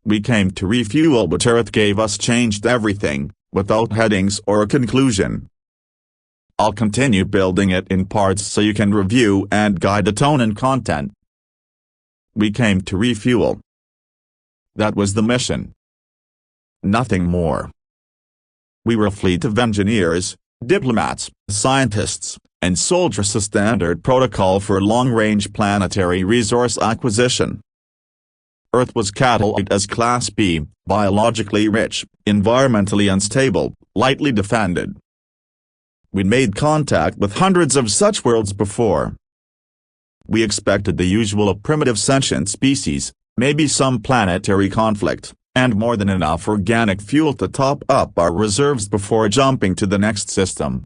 We came to Refuel, but Earth gave us changed everything, without headings or a conclusion. I'll continue building it in parts so you can review and guide the tone and content. We came to refuel. That was the mission. Nothing more. We were a fleet of engineers, diplomats, scientists, and soldiers, a standard protocol for long-range planetary resource acquisition. Earth was cataloged as Class B, biologically rich, environmentally unstable, lightly defended. We'd made contact with hundreds of such worlds before. We expected the usual of primitive sentient species, maybe some planetary conflict, and more than enough organic fuel to top up our reserves before jumping to the next system.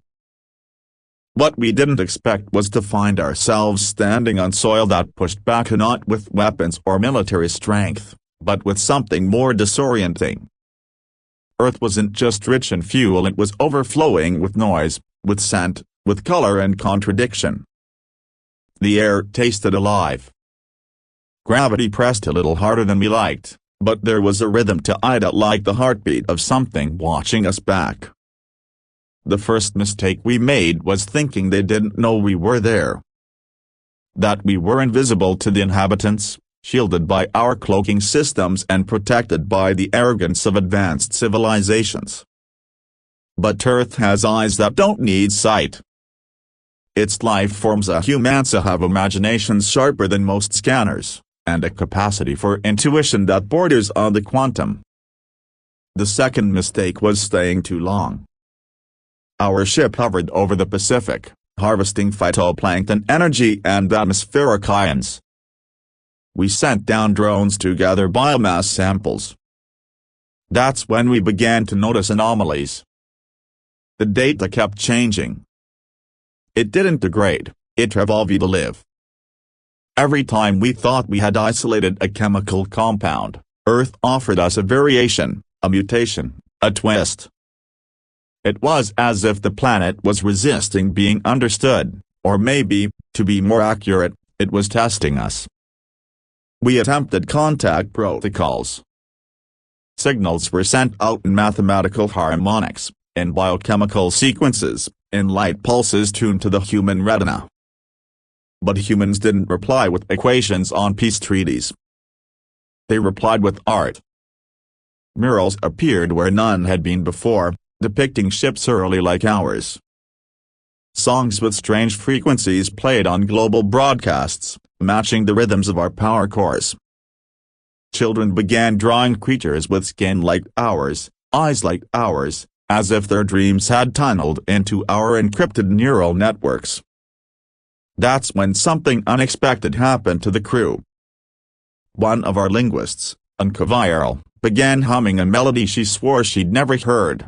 What we didn't expect was to find ourselves standing on soil that pushed back, not with weapons or military strength, but with something more disorienting. Earth wasn't just rich in fuel, it was overflowing with noise, with scent, with color and contradiction. The air tasted alive. Gravity pressed a little harder than we liked, but there was a rhythm to it, like the heartbeat of something watching us back. The first mistake we made was thinking they didn't know we were there. That we were invisible to the inhabitants, shielded by our cloaking systems and protected by the arrogance of advanced civilizations. But Earth has eyes that don't need sight. Its life forms a humans have imaginations sharper than most scanners, and a capacity for intuition that borders on the quantum. The second mistake was staying too long. Our ship hovered over the Pacific, harvesting phytoplankton energy and atmospheric ions. We sent down drones to gather biomass samples. That's when we began to notice anomalies. The data kept changing. It didn't degrade, it evolved to live. Every time we thought we had isolated a chemical compound, Earth offered us a variation, a mutation, a twist. It was as if the planet was resisting being understood, or maybe, to be more accurate, it was testing us. We attempted contact protocols. Signals were sent out in mathematical harmonics, in biochemical sequences, in light pulses tuned to the human retina. But humans didn't reply with equations on peace treaties. They replied with art. Murals appeared where none had been before, depicting ships early like ours. Songs with strange frequencies played on global broadcasts, matching the rhythms of our power cores. Children began drawing creatures with skin like ours, eyes like ours, as if their dreams had tunneled into our encrypted neural networks. That's when something unexpected happened to the crew. One of our linguists, Unshakable, began humming a melody she swore she'd never heard.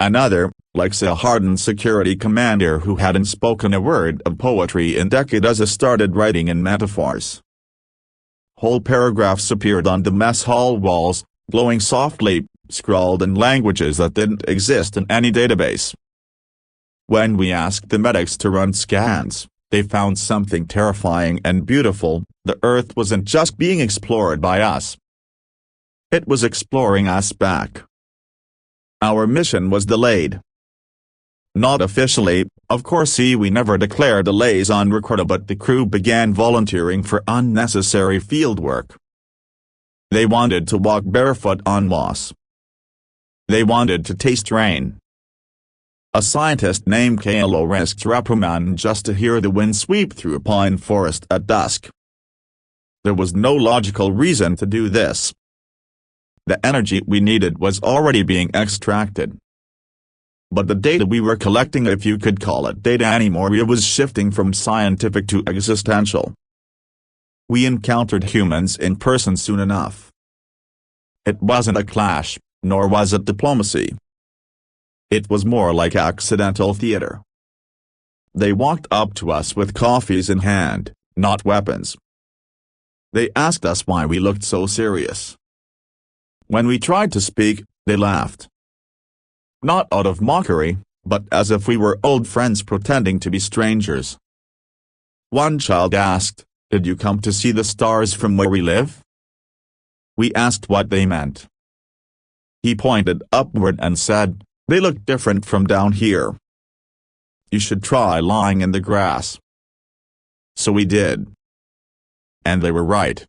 Another, like a hardened security commander who hadn't spoken a word of poetry in decades, started writing in metaphors. Whole paragraphs appeared on the mess hall walls, glowing softly, scrawled in languages that didn't exist in any database. When we asked the medics to run scans, they found something terrifying and beautiful: the Earth wasn't just being explored by us. It was exploring us back. Our mission was delayed. Not officially, of course. We never declared delays on record, but the crew began volunteering for unnecessary fieldwork. They wanted to walk barefoot on moss. They wanted to taste rain. A scientist named Kalo risked reprimand just to hear the wind sweep through a pine forest at dusk. There was no logical reason to do this. The energy we needed was already being extracted. But the data we were collecting, if you could call it data anymore, it was shifting from scientific to existential. We encountered humans in person soon enough. It wasn't a clash, nor was it diplomacy. It was more like accidental theater. They walked up to us with coffees in hand, not weapons. They asked us why we looked so serious. When we tried to speak, they laughed. Not out of mockery, but as if we were old friends pretending to be strangers. One child asked, "Did you come to see the stars from where we live?" We asked what they meant. He pointed upward and said, "They look different from down here. You should try lying in the grass." So we did. And they were right.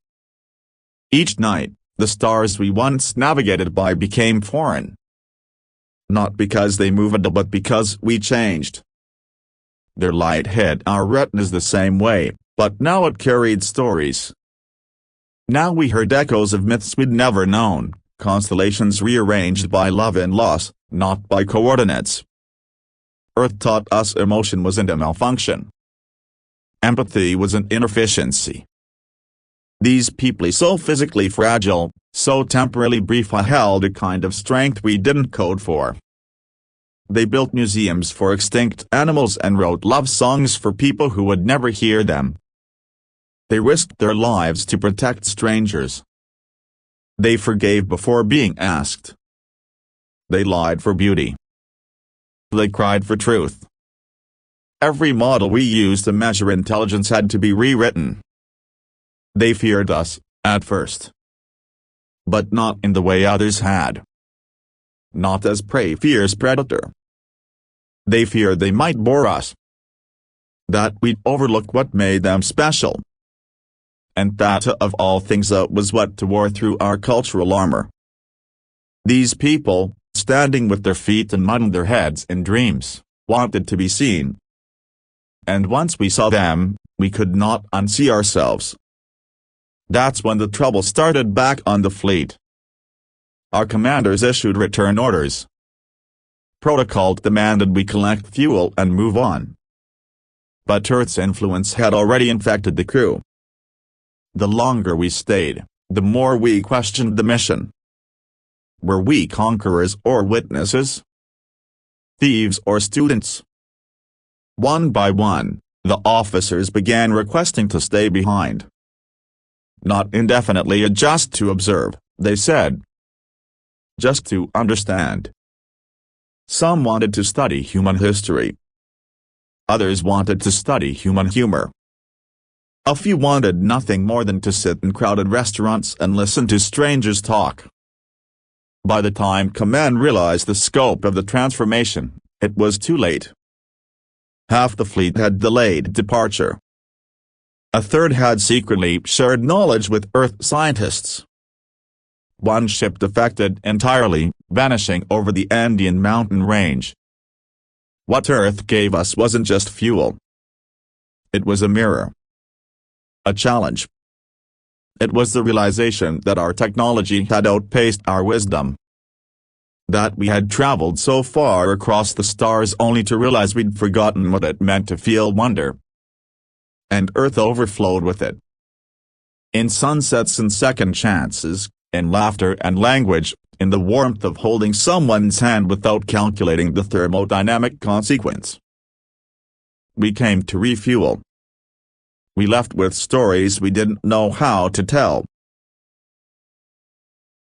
Each night, the stars we once navigated by became foreign. Not because they moved but because we changed. Their light hit our retinas the same way, but now it carried stories. Now we heard echoes of myths we'd never known, constellations rearranged by love and loss, not by coordinates. Earth taught us emotion wasn't a malfunction. Empathy was an inefficiency. These people so physically fragile, so temporarily brief, held a kind of strength we didn't code for. They built museums for extinct animals and wrote love songs for people who would never hear them. They risked their lives to protect strangers. They forgave before being asked. They lied for beauty. They cried for truth. Every model we used to measure intelligence had to be rewritten. They feared us, at first. But not in the way others had. Not as prey fears predator. They feared they might bore us. That we'd overlook what made them special. And that of all things was what wore through our cultural armor. These people, standing with their feet and mud in their heads in dreams, wanted to be seen. And once we saw them, we could not unsee ourselves. That's when the trouble started back on the fleet. Our commanders issued return orders. Protocol demanded we collect fuel and move on. But Earth's influence had already infected the crew. The longer we stayed, the more we questioned the mission. Were we conquerors or witnesses? Thieves or students? One by one, the officers began requesting to stay behind. Not indefinitely, just to observe, they said. Just to understand. Some wanted to study human history. Others wanted to study human humor. A few wanted nothing more than to sit in crowded restaurants and listen to strangers talk. By the time command realized the scope of the transformation, it was too late. Half the fleet had delayed departure. A third had secretly shared knowledge with Earth scientists. One ship defected entirely, vanishing over the Andean mountain range. What Earth gave us wasn't just fuel. It was a mirror. A challenge. It was the realization that our technology had outpaced our wisdom. That we had traveled so far across the stars only to realize we'd forgotten what it meant to feel wonder. And Earth overflowed with it. In sunsets and second chances, in laughter and language, in the warmth of holding someone's hand without calculating the thermodynamic consequence. We came to refuel. We left with stories we didn't know how to tell.